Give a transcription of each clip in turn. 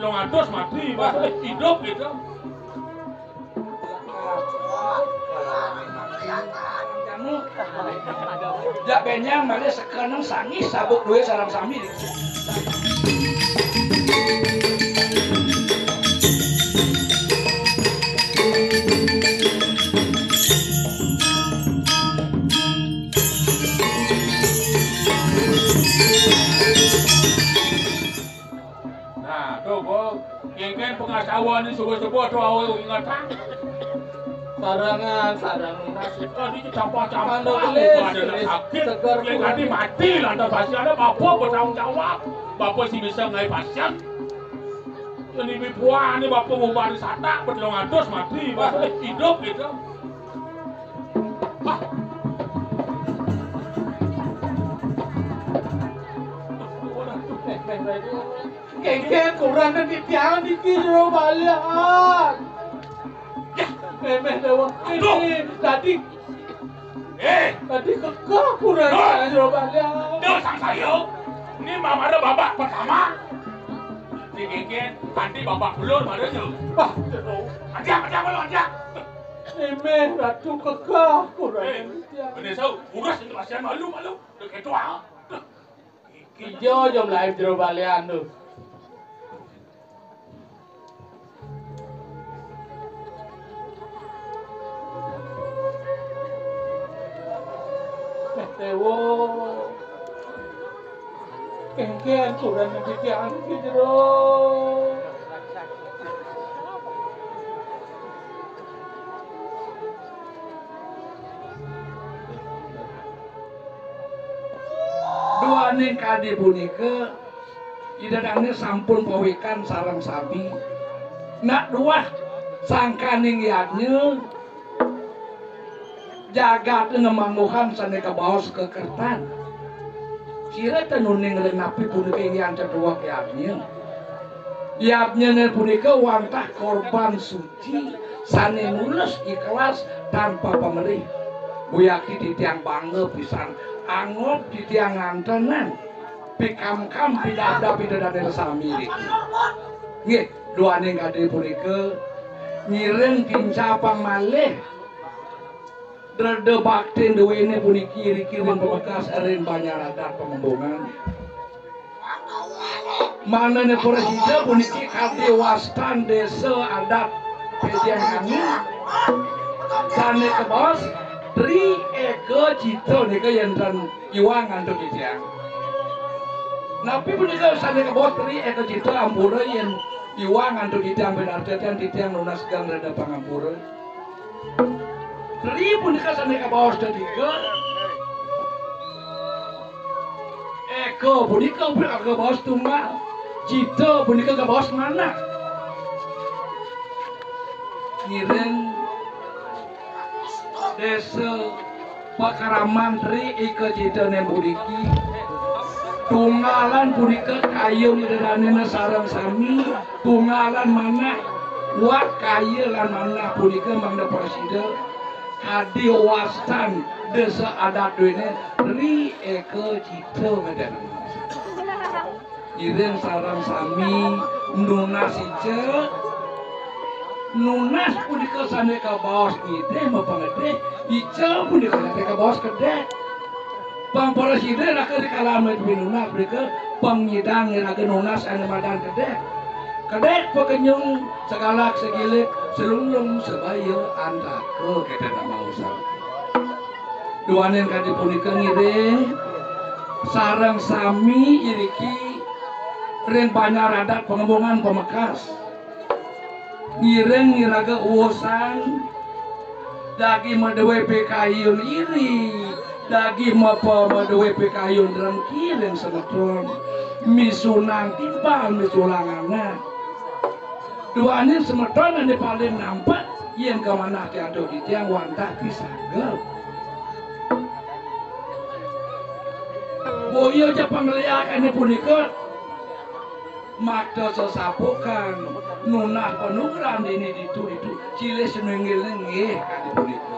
200 mati, hidup gitu. Jak benyang male sekarang sangis sabuk duit sarang sami. Nah, tuh kok ingin pengasawan ini subuh-subuh tuh awal ingatan. Sarangan nasi. Tadi campur-campur ada sakit, tadi mati lantas pasti ada bapak bertanggung jawab. Bapak sih bisa ngai pasien. Ini bibuan ini bapak mau bari sata berlongados mati, hidup gitu. Kengkeng kurang dan ditiang dikira balian. Memeh dewa ini tadi kekeh kurang dikira balian. Dia sang saya. Ini mama ada babak pertama. Si Kengkeng nanti babak belur madanya. Wah, Aja belum aja. memeh ratu kekeh kurang ditiang. Bener sau, ugas itu pasien malu. Dekat tua. Hijau jom lain dikira balian tu. Dewo kengkeng kurang ditiang dikira. Dua nih kade punika idadangnya sampun pawikan sarang sabi. Nak dua sangkaning yadnya jagat ngemangguhan saneka baos kekertan. Kira tenuning renapi punika yang kedua yadnya. Yadnya punika wantah korban suci sane mulus ikhlas tanpa pemerih. Buyaki di tiang bangga pisan. Anggap di tiang ngantenan pikam-kam pidada sami nggih doane kade punika nyireng kincapang malih drede baktin duwene puniki kiri-kirin pemekas erin banyaradat pemembongan manane presida puniki kade wastan desa adat pedian kami sane kebos Tri Eka Cito nika yentan iwang antuk kijang. Napi punika sane kebos Tri Eka Cito ampura yen iwang antuk kijang benar tetian titiang lunas gang rada pangampura. Tri punika sane kebos ketiga. Eka punika kebos tunggal. Cito punika kebos mana? Ngiring desa Pakaraman Tri Ika Citane Budiki tunggalan punika kayu lidanena sarang sami tunggalan mana wat kayu lan mana punika mangda presida hadi wastan desa adat duene Tri Eka Cita medan iring sarang sami nunas ice nunas punika saneka baos ide mapangede ica punika saneka baos kede bang presiden raka dikalamet binuna punika pangidang raka nunas ane madan kede pekenyung segalak segilik selunglung sebaya andake kita nama usah duanen kadi punika ngiring sarang sami iriki ren banyaradat pengembongan pemekas ngireng ngiraga uosan dagi madewe pekayun iri dagi mapa madewe pekayun dalam kireng senetron misunang timbang misulangana duanya senetron yang paling nampak yang kemana tiada di tiang wantah pisagel boyo aja pengliak ini punika makta sesapukan nunah penukaran ini itu cile senengil-nengil kali puniki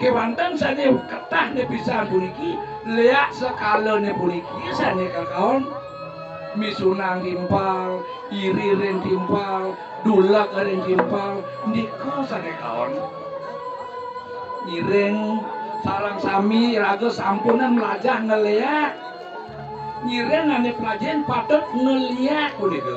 kewantan sane ketah ne pisan puniki leak sekala ne puniki sane kakaon misunang timpal, iri ren timpal, dulak ren timpal, niku sadekaon. Nyireng sarang sami raga sampunan melajah ngeliat. Nyireng ane pelajen patut ngeliat punika.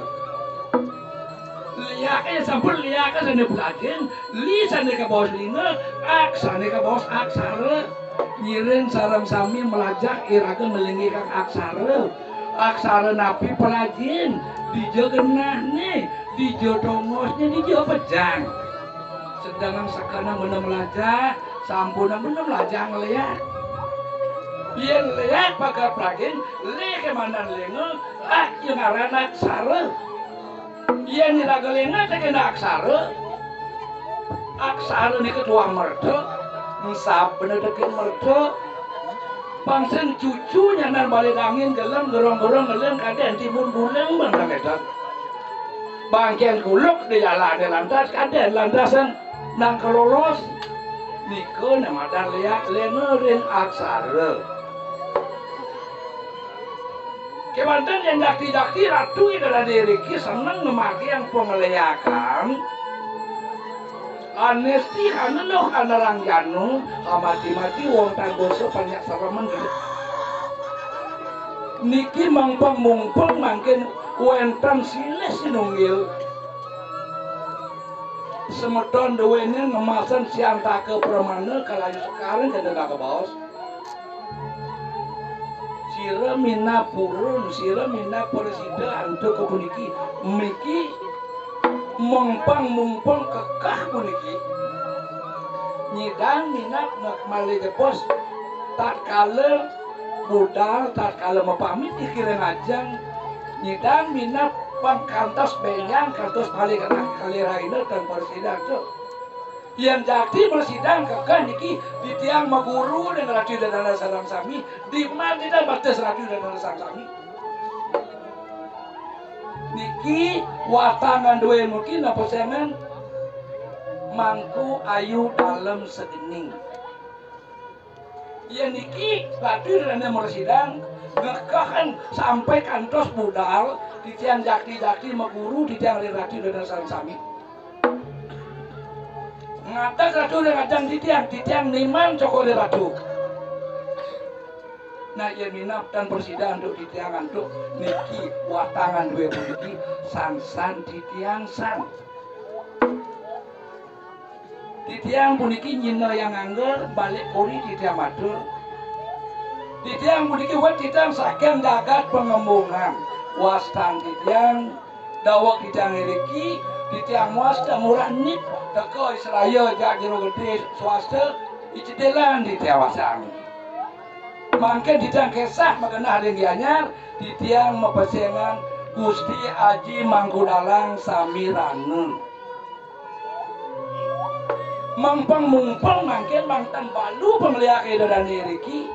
Liaknya sampun liaknya sana pelajen, li sana ke bawah linga, ak sana ke bawah aksara. Nyireng sarang sami melajah iraga ngelingi kang aksara. Aksara napi pelajen, dijo genah nih, dijo dongosnya, dijo pejang. Sedangkan sakana mana melajah, sampuna mana melajah ngeliat. Yang lihat pakai pelajen, li kemana lenga, ak yang ngaran aksara. Yang niraga lenga tekena aksara. Aksara ni ketua merta, nsap bener deken merta. Bangsen cucunya nan balik angin gelem gerong-gerong gelem kaden timun guleng bang edan. Bangkian kuluk di jalan di lantas kaden lantasan nang kelolos. Niko nama dan lihat lengerin aksara. Kebanten yang dakti-dakti ratu itu dari Riki seneng memaki yang pengeliakan. Anesti karena loh anak janu mati-mati wong tagoso banyak seremen gitu. Niki mangpeng-mungpeng mangkin wentan siles sinunggil. Semeton duwene ngemasan sianta ke permana kalau sekarang jadi ke bos. Sira mina purun, sira mina presida untuk kepuniki miki mumpang kekah puniki nyidang minat nak mali depos tak kala budal tak kala mapamit dikira ngajang nyidang minat pangkantos benyang kantos mali kali raina dan persidang tuh yang jadi persidang kekah niki di tiang maguru dengan ratu dan sarang sami di mana tidak batas ratu dan sarang sami niki watangan dua mungkin apa sengan mangku ayu dalam segening. Ya niki ratu dan mersidang ngekahan sampai kantos budal di tiang jakti-jakti maguru di tiang ratu dan sarang sami. Ngatas ratu dan ngajang di tiang niman cokol ratu. Nah ya minap dan persidangan untuk ditiangan untuk niki watangan dua puniki sansan ditiang san. Ditiang puniki nyina yang angger balik kori ditiang matur. Ditiang puniki wat ditiang saking jagat pengembungan. Wastan ditiang dawak ditiang riki ditiang wasta murah nip teko Israel jak jero gede swasta icidelan ditiang wasang. Mangke di tiang kesah mengenai hari gianyar di tiang mepesengan Gusti Aji Mangkudalang Samirane. Mumpeng mangke mangtan balu pemeliak dan riki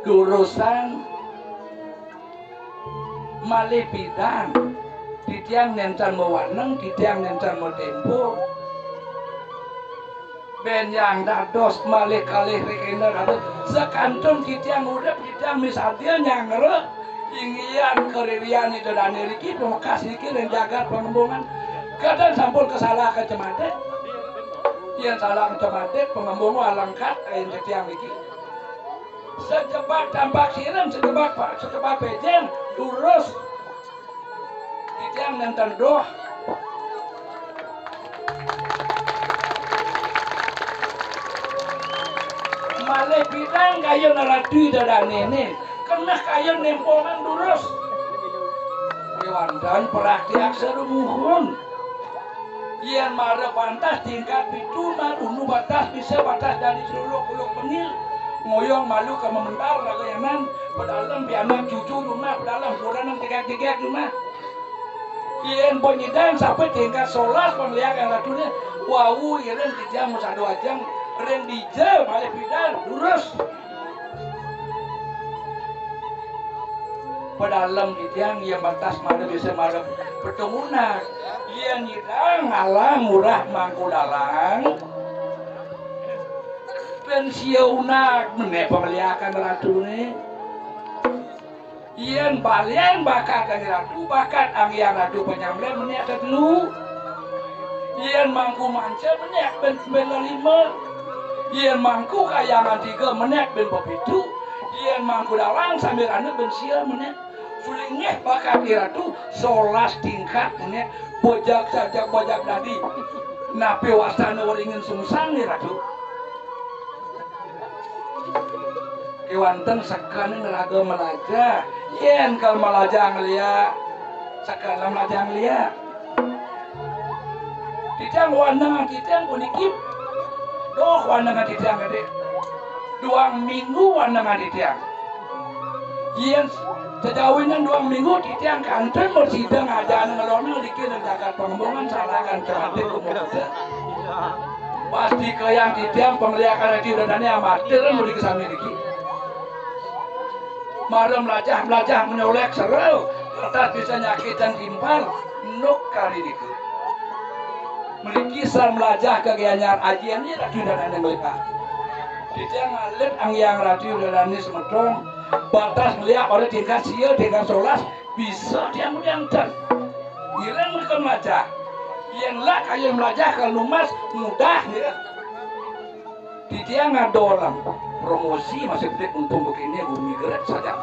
gurusan malipidan di tiang nencan mewaneng di tiang nencan metempo. Ben yang dados malih kalih rikena dados sekantun kita urip kita misalnya nyangre ingin keririan itu dan riki pemekas iki dan jagat pengembungan kadang sampun kesalah kecematek yang salah kecematek pengembung alangkat yang ketiang iki sejebak tampak siram sejebak pejen lurus kita yang nonton doh malih bidang kayo naradu dan nene kena kayo nempongan lurus Iwandan perahti aksara muhun yang marah pantas tingkat itu marunu batas bisa batas dari seluruh kuluk penil ngoyong malu ke memental lagayanan pedalam bianak cucu rumah pedalam kuranang tiga-tiga rumah yang penyidang sampai tingkat solas pemeliak yang ratunya wawu iren 3 jam 1 jam ren dijel malih bidang lurus pedalam di tiang yang batas mana bisa marah pertemuan yang nyidang ngalang murah Mangkudalang pensiunak meneh pemeliakan ratu nih yen balian bakat kang ratu bakat angiang ratu penyamble meniak kedelu yen mangku manca meniak ben 5 yen mangku kayangan 3 meniak ben 7 yen mangku dalang sambil anak ben sia meniak sulingnya bakat ratu 11 tingkat meniak bojak saja bojak tadi napi wasana waringin sungsang ni ratu Iwanten sekarang ngelaga melaja, yen kal melaja ngeliat, sekarang melaja ngeliat. Titiang wandangan titiang unikip, doh wandangan titiang gede, 2 minggu wandangan titiang. Yen sejawinan 2 minggu titiang kanten bersidang aja ngelona dikit jagat pengembangan salahkan cantik kemudian. Pasti ke yang titiang pengeliakan hati udahnya amatir mau dikesami dikit. Marah melajah menyolek seru atas bisa nyakitan timpal nuk kali diku memiliki sar melajah kegianyar ajian ini ratu dan mereka dia ngalit yang ratu dan ini semetong batas melihat oleh tingkat sia tingkat 11 bisa dia menyantan ireng mereka melajah yang lah kayak melajah kalau lumas mudah ya dia ngadolam promosi masih penting untuk begini bumi gerak saja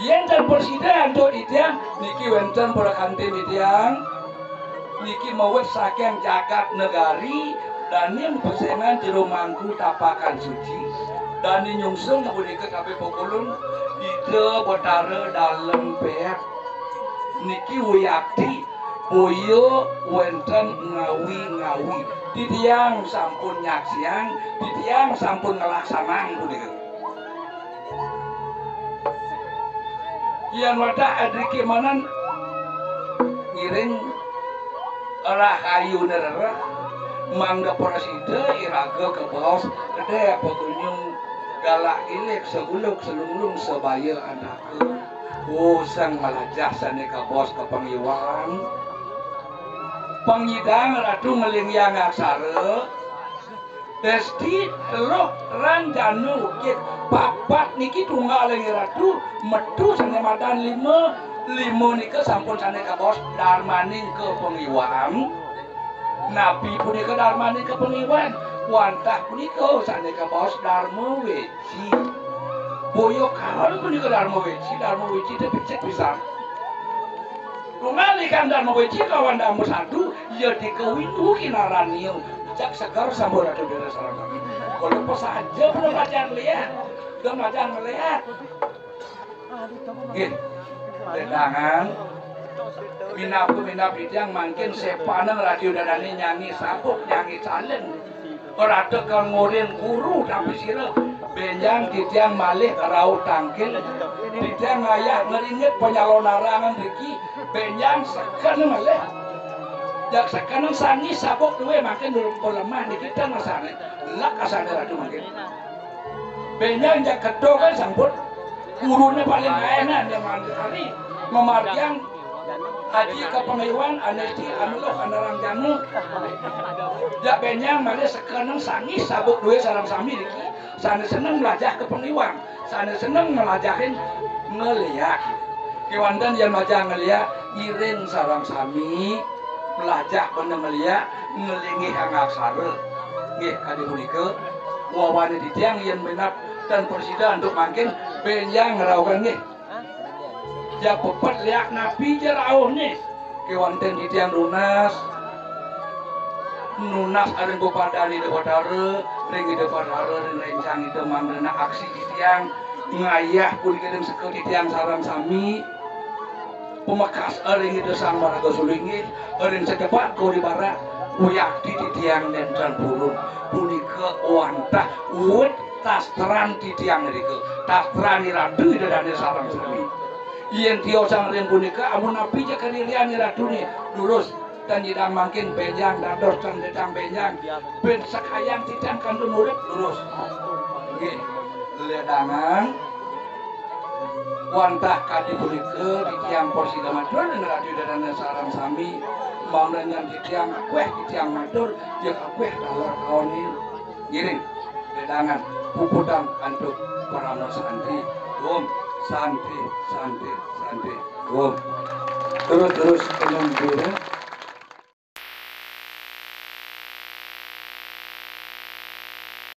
yang dan presiden do itiang niki wenten pada kantin itiang niki mawet saking jagat negari dan ini pesengan jero mangku tapakan suci dan ini nyungsung nabudike kabeh pokolun ide botare dalem peak niki wiyakti boyo wenten ngawi ditiang sampun nyaksiang ditiang sampun ngelaksanang budike yang wadah adriki manan ngiring arah kayu nerara mangga preside iraga ke bos gede pegunyung galak ilik seguluk selulung sebaya anakku sang malajah saneka bos ke pengiwan pengidang ratu ngelingyang aksara desti teluk ranjanu kit papat niki tunggal lengi ratu metu sane madan 5 nika sampun saneka bos darmaning ke pengiwan napi punika darmaning ke pengiwan wantah punika saneka bos darma weci boyo kawan punika darma weci teh becek pisan Tungali kan dan meweci kawan dan bersatu, ia dikawinu kinaran niu, cak segar sambur ada beda sarang kami. Kalau pas aja belum aja ngelihat, gin, ledangan, minap yang makin sepaneng radio dan ini nyanyi sabuk, nyanyi calen, berada kang ngorin guru tapi sira benjang titiang malih raut tangkil, titiang ayah ngeringit penyalon narangan riki. Benjang sekarang malah, jak sekarang sangi sabuk dua makin lemah di kita masane, lak asane radu makin. Benjang jak kedua kan sambut, gurunya paling enak dia mandi kali, memarjang haji ke pengiwan, anesti anuloh kandarang janu. Jak benjang malah sekarang sangi sabuk dua sarang sami diki, sana seneng melajah ke pengiwan, sana seneng melajahin ngeliat. Kewandan yang macam ngeliat iring sarang sami melajah bener ngeliat ngelingi hang aksara nggih kadi punika wawane ditiang yen minat dan presiden untuk makin benjang ngerawkan nggih ya pepet liak napi je rawuh nih kewandan ditiang nunas areng gopadani de padare ring de padare rencang itu mangrena aksi ditiang ngayah punika dem sekel ditiang sarang sami pemakas aring itu sang maraga sulingi aring sekepat kau di barat uyakti di tiang dan burung punika wantah uwet tastran di tiang mereka tastran iradu dan sarang sami yen tio sang ring punika amun api je kelilian iradu nih lurus dan tidak makin benjang dados dan dedang benjang ben sakayang tidak kandung urip lurus nggih ledangan wantah kadi punika di tiang porsi matur dan radio dan sarang sami mau dengan di tiang matur jeung akueh dalur kaoni ngiring dedangan puputan antuk para santri. Om santai. Om terus enam beda